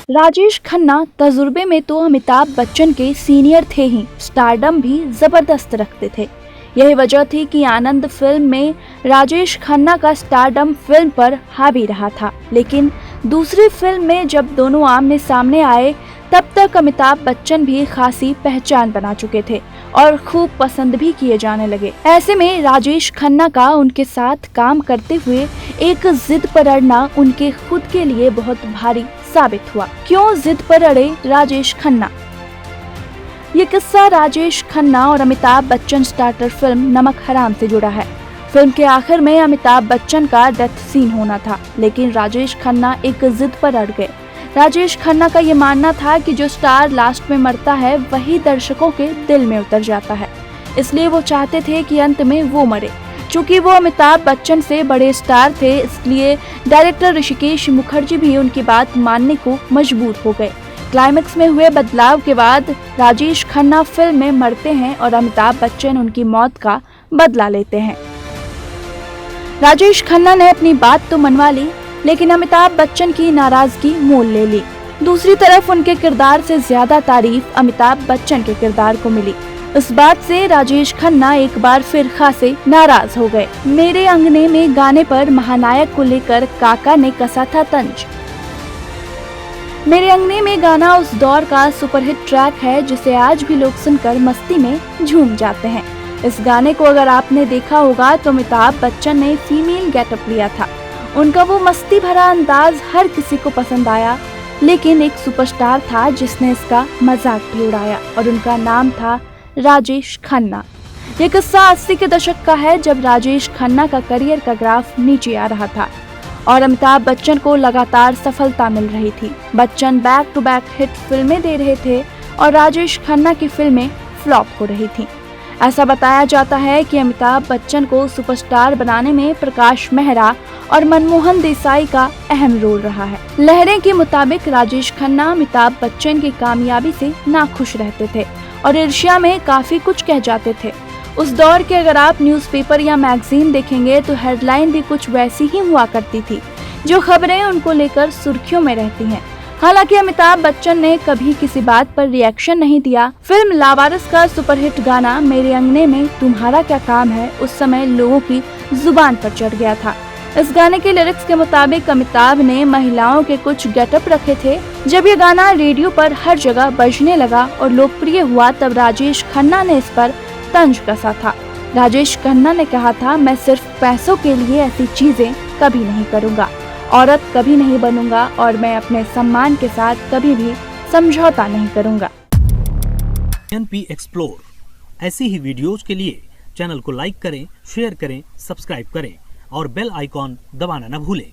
राजेश खन्ना तजुर्बे में तो अमिताभ बच्चन के सीनियर थे ही, स्टारडम भी जबरदस्त रखते थे। यही वजह थी कि आनंद फिल्म में राजेश खन्ना का स्टारडम फिल्म पर हावी रहा था, लेकिन दूसरी फिल्म में जब दोनों आमने सामने आए तब तक अमिताभ बच्चन भी खासी पहचान बना चुके थे और खूब पसंद भी किए जाने लगे। ऐसे में राजेश खन्ना का उनके साथ काम करते हुए एक जिद पर अड़ना उनके खुद के लिए बहुत भारी साबित हुआ। क्यों जिद पर अड़े राजेश खन्ना? ये किस्सा राजेश खन्ना और अमिताभ बच्चन स्टार्टर फिल्म नमक हराम से जुड़ा है। फिल्म के आखिर में अमिताभ बच्चन का डेथ सीन होना था, लेकिन राजेश खन्ना एक जिद पर अड़ गए। राजेश खन्ना का ये मानना था कि जो स्टार लास्ट में मरता है वही दर्शकों के दिल में उतर जाता है, इसलिए वो चाहते थे कि अंत में वो मरे। चूँकि वो अमिताभ बच्चन से बड़े स्टार थे, इसलिए डायरेक्टर ऋषिकेश मुखर्जी भी उनकी बात मानने को मजबूर हो गए। क्लाइमेक्स में हुए बदलाव के बाद राजेश खन्ना फिल्म में मरते हैं और अमिताभ बच्चन उनकी मौत का बदला लेते हैं। राजेश खन्ना ने अपनी बात तो मनवा ली, लेकिन अमिताभ बच्चन की नाराजगी मोल ले ली। दूसरी तरफ उनके किरदार से ज्यादा तारीफ अमिताभ बच्चन के किरदार को मिली। इस बात से राजेश खन्ना एक बार फिर खासे नाराज हो गए। मेरे अंगने में गाने पर महानायक को लेकर काका ने कसा था तंज। मेरे अंगने में गाना उस दौर का सुपरहिट ट्रैक है जिसे आज भी लोग सुनकर मस्ती में झूम जाते हैं। इस गाने को अगर आपने देखा होगा तो अमिताभ बच्चन ने फीमेल गेटअप लिया था। उनका वो मस्ती भरा अंदाज हर किसी को पसंद आया, लेकिन एक सुपरस्टार था जिसने इसका मजाक भी उड़ाया और उनका नाम था राजेश खन्ना। ये किस्सा 80 के दशक का है, जब राजेश खन्ना का करियर का ग्राफ नीचे आ रहा था और अमिताभ बच्चन को लगातार सफलता मिल रही थी। Bachchan back to back hit फिल्में दे रहे थे और राजेश खन्ना की फिल्में फ्लॉप हो रही थी। ऐसा बताया जाता है कि अमिताभ बच्चन को सुपरस्टार बनाने में प्रकाश मेहरा और मनमोहन देसाई का अहम रोल रहा है। लहरें के मुताबिक राजेश खन्ना अमिताभ बच्चन की कामयाबी से नाखुश रहते थे और ईर्ष्या में काफी कुछ कह जाते थे। उस दौर के अगर आप न्यूज़पेपर या मैगजीन देखेंगे तो हेडलाइन भी कुछ वैसी ही हुआ करती थी, जो खबरें उनको लेकर सुर्खियों में रहती हैं। हालांकि अमिताभ बच्चन ने कभी किसी बात पर रिएक्शन नहीं दिया। फिल्म लावारिस का सुपरहिट गाना मेरे अंगने में तुम्हारा क्या काम है उस समय लोगों की जुबान पर चढ़ गया था। इस गाने के लिरिक्स के मुताबिक अमिताभ ने महिलाओं के कुछ गेटअप रखे थे। जब ये गाना रेडियो पर हर जगह बजने लगा और लोकप्रिय हुआ, तब राजेश खन्ना ने इस पर तंज कसा था। राजेश खन्ना ने कहा था, मैं सिर्फ पैसों के लिए ऐसी चीजें कभी नहीं करूंगा, औरत कभी नहीं बनूंगा और मैं अपने सम्मान के साथ कभी भी समझौता नहीं करूंगा। NP एक्सप्लोर ऐसी ही वीडियोज के लिए चैनल को लाइक करें, शेयर करें, सब्सक्राइब करें और बेल आइकॉन दबाना न भूलें।